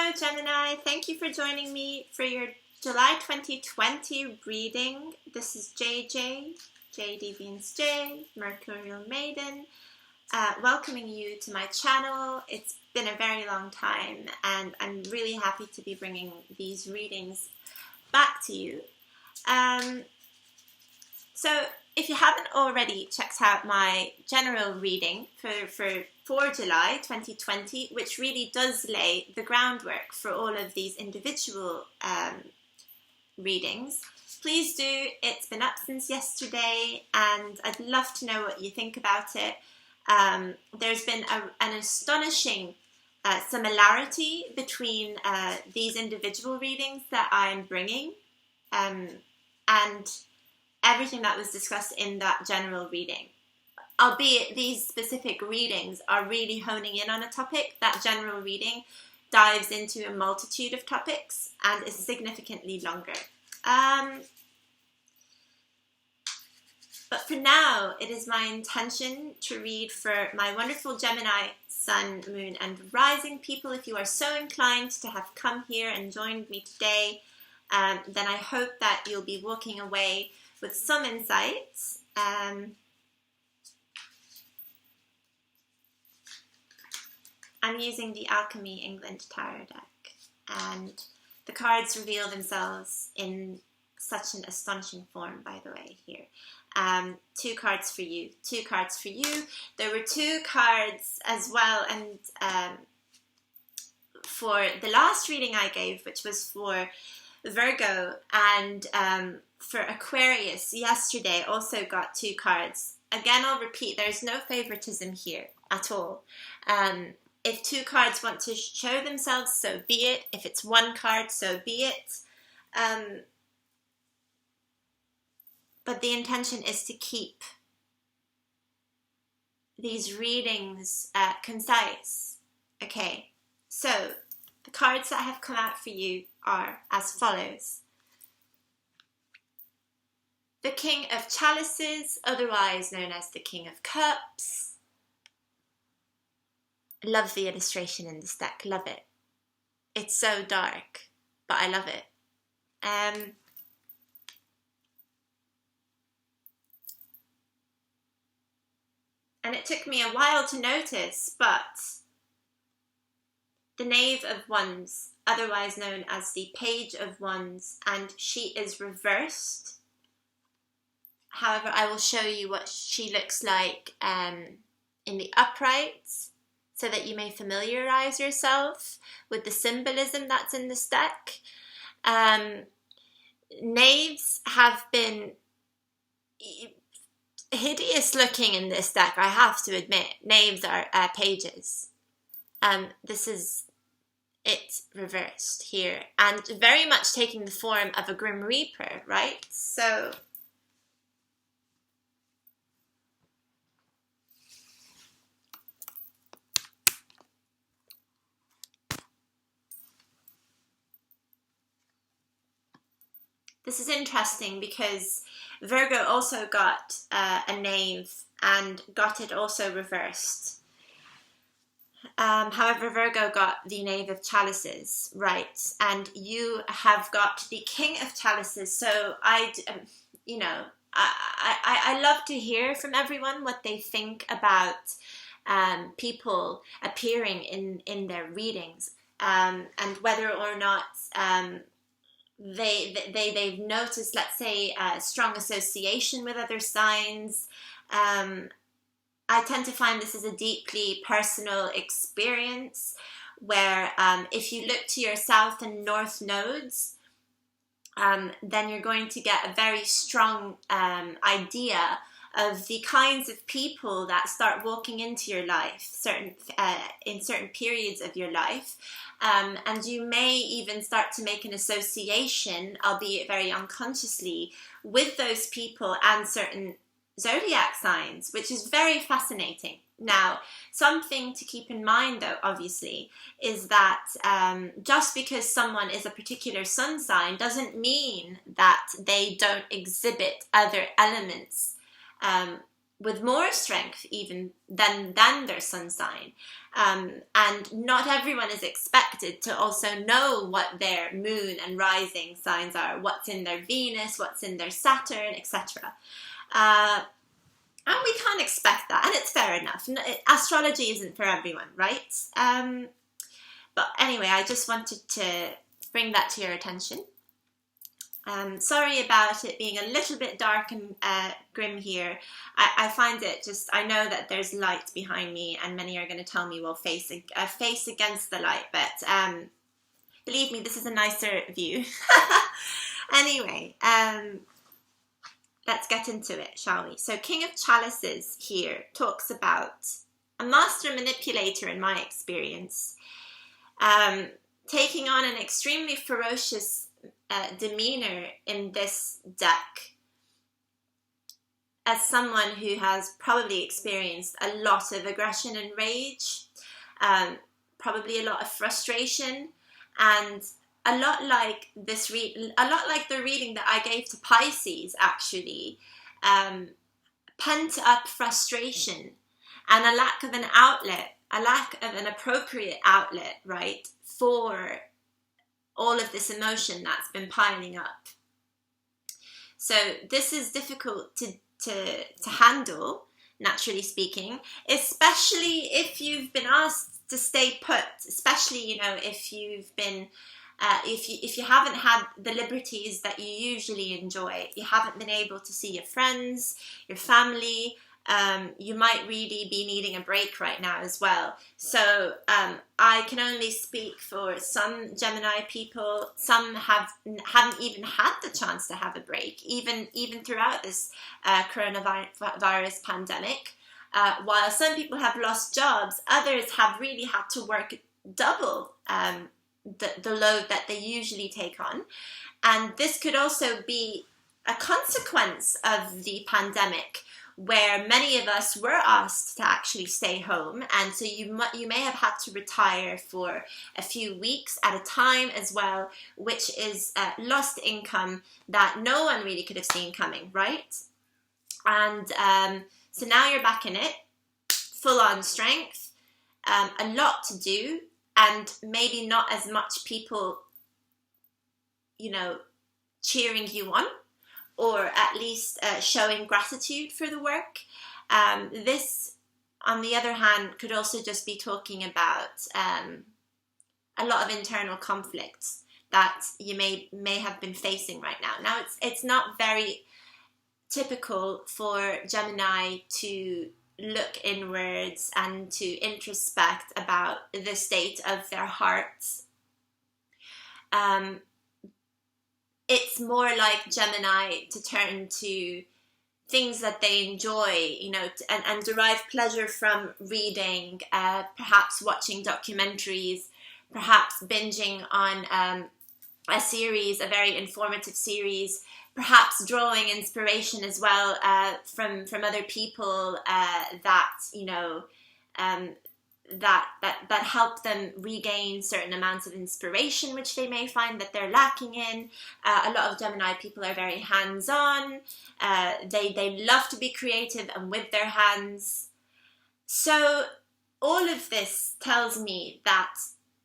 Hello Gemini, thank you for joining me for your July 2020 reading. This is JDevianceJ, Mercurial Maiden, welcoming you to my channel. It's been a very long time and I'm really happy to be bringing these readings back to you. So if you haven't already checked out my general reading for July 2020, which really does lay the groundwork for all of these individual readings, please do. It's been up since yesterday and I'd love to know what you think about it. There's been an astonishing similarity between these individual readings that I'm bringing and everything that was discussed in that general reading. Albeit these specific readings are really honing in on a topic, that general reading dives into a multitude of topics and is significantly longer. But for now, it is my intention to read for my wonderful Gemini Sun, Moon and Rising people. If you are so inclined to have come here and joined me today, then I hope that you'll be walking away with some insights. I'm using the Alchemy England Tarot deck, and the cards reveal themselves in such an astonishing form, by the way, here. Two cards for you, two cards for you. There were two cards as well, and for the last reading I gave, which was for Virgo, and for Aquarius yesterday also got two cards. Again, I'll repeat, there's no favoritism here at all. If two cards want to show themselves, so be it. If it's one card, so be it. But the intention is to keep these readings concise. Okay, so the cards that have come out for you are as follows. The King of Chalices, otherwise known as the King of Cups. Love the illustration in this deck, love it. It's so dark, but I love it. And it took me a while to notice, but the Knave of Wands, otherwise known as the Page of Wands, and she is reversed. However, I will show you what she looks like in the uprights so that you may familiarize yourself with the symbolism that's in this deck. Knaves have been hideous looking in this deck, I have to admit. Knaves are pages. This is it reversed here, and very much taking the form of a Grim Reaper, right? So this is interesting because Virgo also got a knave and got it also reversed. However, Virgo got the Knave of Chalices, right? And you have got the King of Chalices. So I love to hear from everyone what they think about people appearing in their readings, and whether or not they've noticed, let's say, a strong association with other signs. I tend to find this is a deeply personal experience where if you look to your south and north nodes, then you're going to get a very strong idea of the kinds of people that start walking into your life in certain periods of your life. And you may even start to make an association, albeit very unconsciously, with those people and certain zodiac signs, which is very fascinating. Now, something to keep in mind, though, obviously, is that just because someone is a particular sun sign doesn't mean that they don't exhibit other elements with more strength even than their sun sign. And not everyone is expected to also know what their moon and rising signs are, what's in their Venus, what's in their Saturn, etc. And we can't expect that, and it's fair enough. Astrology isn't for everyone, right? But anyway, I just wanted to bring that to your attention. Sorry about it being a little bit dark and grim here. I find it just, I know that there's light behind me, and many are going to tell me, well, face against the light, but believe me, this is a nicer view. Anyway, let's get into it, shall we? So King of Chalices here talks about a master manipulator, in my experience, taking on an extremely ferocious demeanor in this deck as someone who has probably experienced a lot of aggression and rage, probably a lot of frustration, and a lot like the reading that I gave to Pisces, actually, pent up frustration and a lack of an outlet, a lack of an appropriate outlet, right, for all of this emotion that's been piling up. So this is difficult to handle, naturally speaking, especially if you've been asked to stay put, especially, you know, if you've been if you haven't had the liberties that you usually enjoy, you haven't been able to see your friends, your family, you might really be needing a break right now as well. So I can only speak for some Gemini people. Some haven't even had the chance to have a break, even throughout this coronavirus pandemic. While some people have lost jobs, others have really had to work double the load that they usually take on. And this could also be a consequence of the pandemic, where many of us were asked to actually stay home, and so you may have had to retire for a few weeks at a time as well, which is lost income that no one really could have seen coming, right? And so now you're back in it, full on strength, a lot to do, and maybe not as much people, you know, cheering you on, or at least showing gratitude for the work. This, on the other hand, could also just be talking about a lot of internal conflicts that you may have been facing right now. Now, it's not very typical for Gemini to look inwards and to introspect about the state of their hearts. It's more like Gemini to turn to things that they enjoy, you know, and derive pleasure from reading, perhaps watching documentaries, perhaps binging on a series, a very informative series, perhaps drawing inspiration as well from other people that, you know, that help them regain certain amounts of inspiration, which they may find that they're lacking in. A lot of Gemini people are very hands-on. They love to be creative and with their hands. So all of this tells me that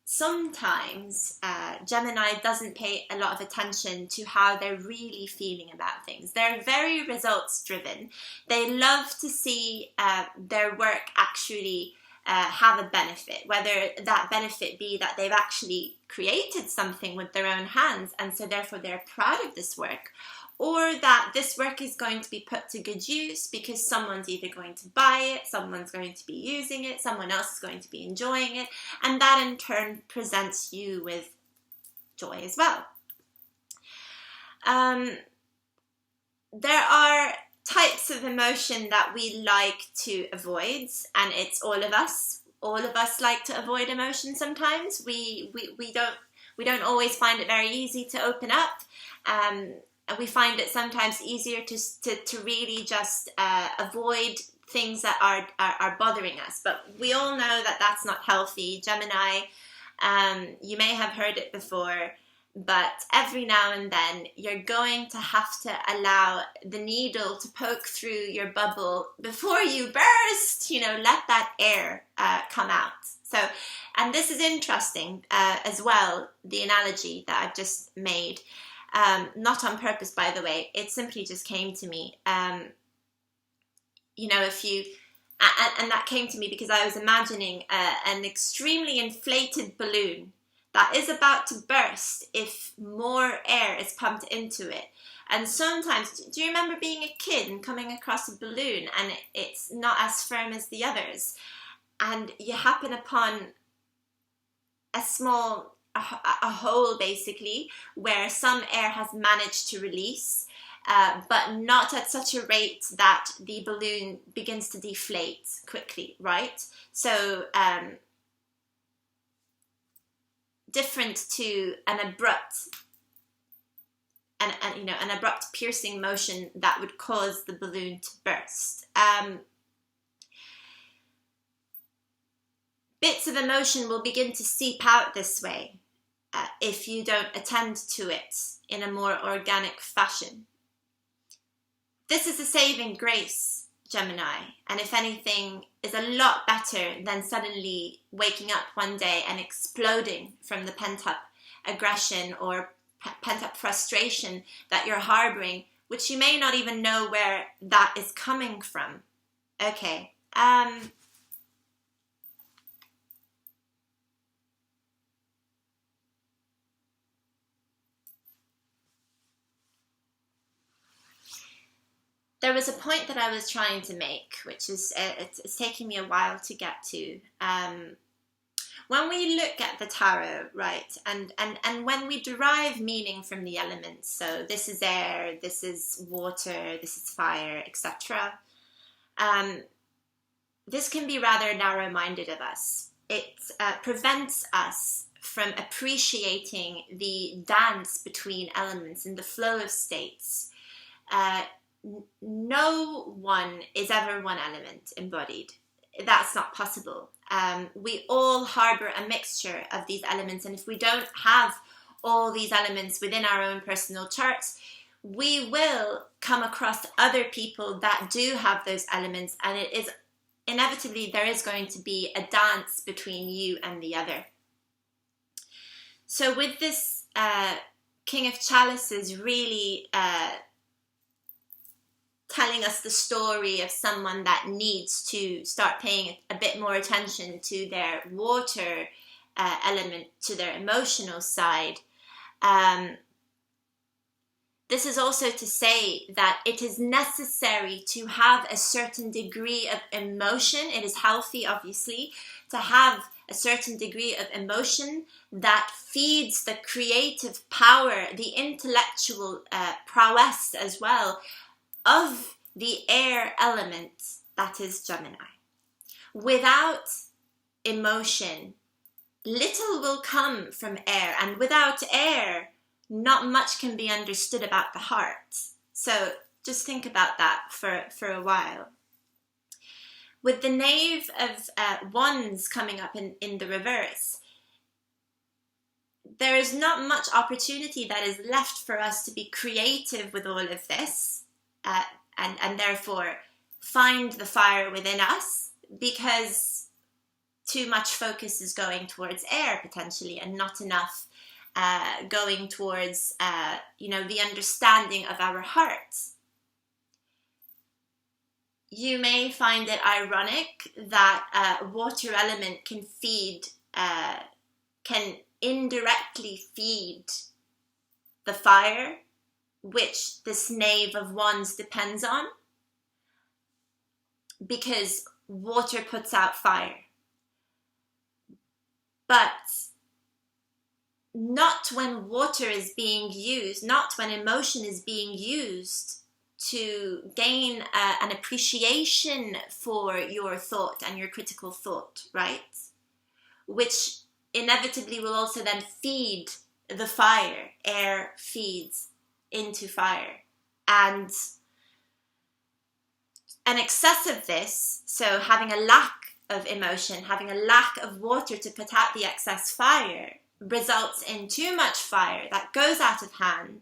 sometimes Gemini doesn't pay a lot of attention to how they're really feeling about things. They're very results driven. They love to see their work actually have a benefit, whether that benefit be that they've actually created something with their own hands, and so therefore they're proud of this work, or that this work is going to be put to good use because someone's either going to buy it, someone's going to be using it, someone else is going to be enjoying it, and that in turn presents you with joy as well. There are types of emotion that we like to avoid, and it's all of us. All of us like to avoid emotion sometimes. We don't always find it very easy to open up. And we find it sometimes easier to really just avoid things that are bothering us. But we all know that that's not healthy. Gemini, you may have heard it before, But every now and then you're going to have to allow the needle to poke through your bubble before you burst, let that air come out. So, and this is interesting as well, the analogy that I've just made, not on purpose, by the way, it simply just came to me. If you, and that came to me because I was imagining an extremely inflated balloon that is about to burst if more air is pumped into it. And sometimes, do you remember being a kid and coming across a balloon and it's not as firm as the others? And you happen upon a hole, basically, where some air has managed to release, but not at such a rate that the balloon begins to deflate quickly, right? So, different to an abrupt piercing motion that would cause the balloon to burst. Bits of emotion will begin to seep out this way if you don't attend to it in a more organic fashion. This is a saving grace, Gemini, and if anything, is a lot better than suddenly waking up one day and exploding from the pent-up aggression or pent-up frustration that you're harboring, which you may not even know where that is coming from. Okay. There was a point that I was trying to make, which is it's taking me a while to get to. When we look at the tarot, right, and when we derive meaning from the elements, so this is air, this is water, this is fire, etc., this can be rather narrow-minded of us. It prevents us from appreciating the dance between elements and the flow of states. No one is ever one element embodied. That's not possible. We all harbor a mixture of these elements, and if we don't have all these elements within our own personal charts, we will come across other people that do have those elements, and it is inevitably there is going to be a dance between you and the other. So with this King of Chalices really telling us the story of someone that needs to start paying a bit more attention to their water element, to their emotional side. This is also to say that it is necessary to have a certain degree of emotion. It is healthy, obviously, to have a certain degree of emotion that feeds the creative power, the intellectual prowess as well, of the air element that is Gemini. Without emotion, little will come from air, and without air, not much can be understood about the heart. So just think about that for a while. With the Knave of Wands coming up in the reverse, there is not much opportunity that is left for us to be creative with all of this. And therefore find the fire within us, because too much focus is going towards air potentially, and not enough going towards the understanding of our hearts. You may find it ironic that water element can indirectly feed the fire, which this Knave of Wands depends on, because water puts out fire. But not when water is being used, not when emotion is being used to gain an appreciation for your thought and your critical thought, right? Which inevitably will also then feed the fire. Air feeds into fire, and an excess of this, so having a lack of emotion, having a lack of water to put out the excess fire, results in too much fire that goes out of hand.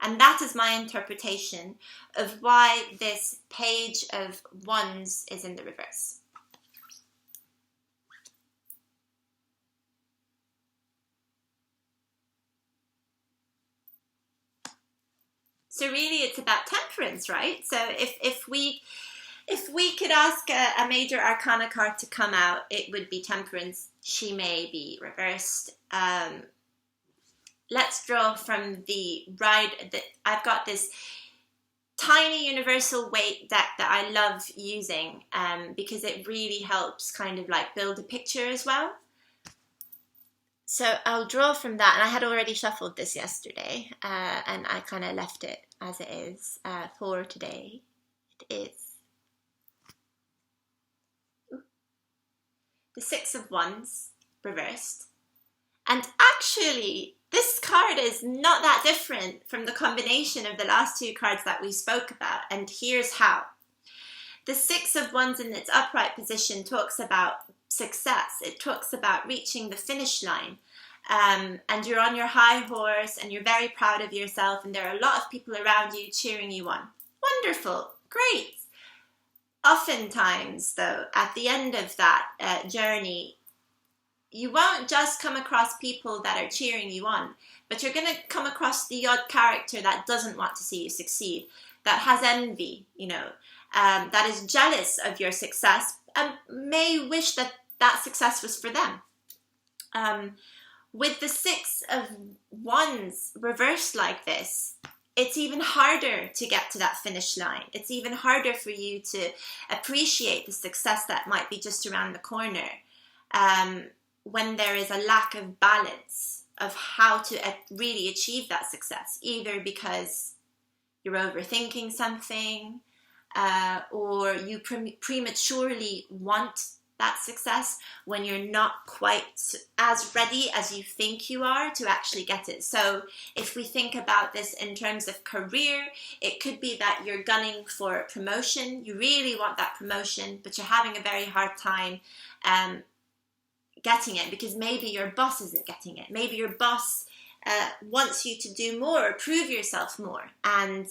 And that is my interpretation of why this Page of Wands is in the reverse. So really it's about temperance, right? So if we could ask a major arcana card to come out, it would be Temperance. She may be reversed. Let's draw from the right. I've got this tiny universal weight deck that I love using because it really helps kind of like build a picture as well. So I'll draw from that, and I had already shuffled this yesterday, and I kind of left it as it is for today. It is the Six of Wands reversed, and actually this card is not that different from the combination of the last two cards that we spoke about, and here's how. The Six of Wands in its upright position talks about success. It talks about reaching the finish line, and you're on your high horse and you're very proud of yourself, and there are a lot of people around you cheering you on. Wonderful, great. Oftentimes though, at the end of that journey, you won't just come across people that are cheering you on, but you're going to come across the odd character that doesn't want to see you succeed, that has envy, that is jealous of your success and may wish that that success was for them. With the Six of Wands reversed like this, it's even harder to get to that finish line. It's even harder for you to appreciate the success that might be just around the corner when there is a lack of balance of how to really achieve that success, either because you're overthinking something, or you prematurely want that success when you're not quite as ready as you think you are to actually get it. So if we think about this in terms of career, it could be that you're gunning for promotion. You really want that promotion, but you're having a very hard time getting it because maybe your boss isn't getting it. Maybe your boss wants you to do more or prove yourself more. And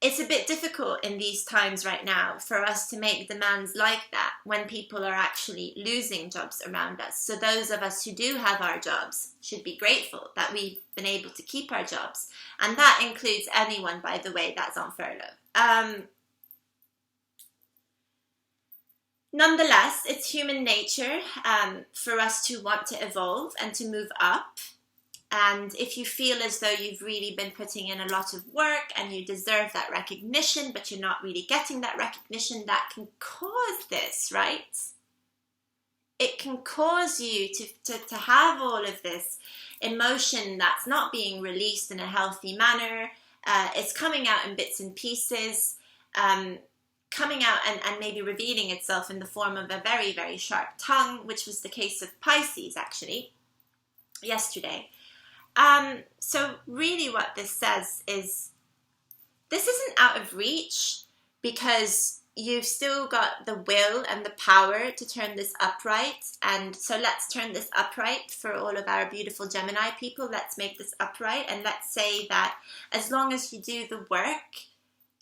it's a bit difficult in these times right now for us to make demands like that when people are actually losing jobs around us. So those of us who do have our jobs should be grateful that we've been able to keep our jobs. And that includes anyone, by the way, that's on furlough. Nonetheless, it's human nature for us to want to evolve and to move up. And if you feel as though you've really been putting in a lot of work and you deserve that recognition, but you're not really getting that recognition, that can cause this, right? It can cause you to have all of this emotion that's not being released in a healthy manner. It's coming out in bits and pieces, coming out and maybe revealing itself in the form of a very, very sharp tongue, which was the case of Pisces, actually, yesterday. So really what this says is this isn't out of reach because you've still got the will and the power to turn this upright. And so let's turn this upright for all of our beautiful Gemini people. Let's make this upright. And let's say that as long as you do the work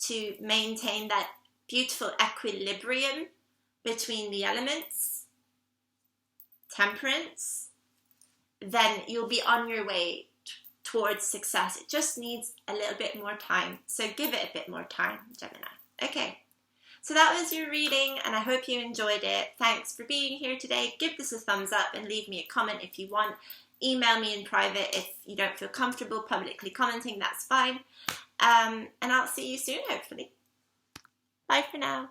to maintain that beautiful equilibrium between the elements, temperance, then you'll be on your way towards success. It just needs a little bit more time. So give it a bit more time, Gemini. Okay, so that was your reading, and I hope you enjoyed it. Thanks for being here today. Give this a thumbs up and leave me a comment if you want. Email me in private if you don't feel comfortable publicly commenting, that's fine. And I'll see you soon, hopefully. Bye for now.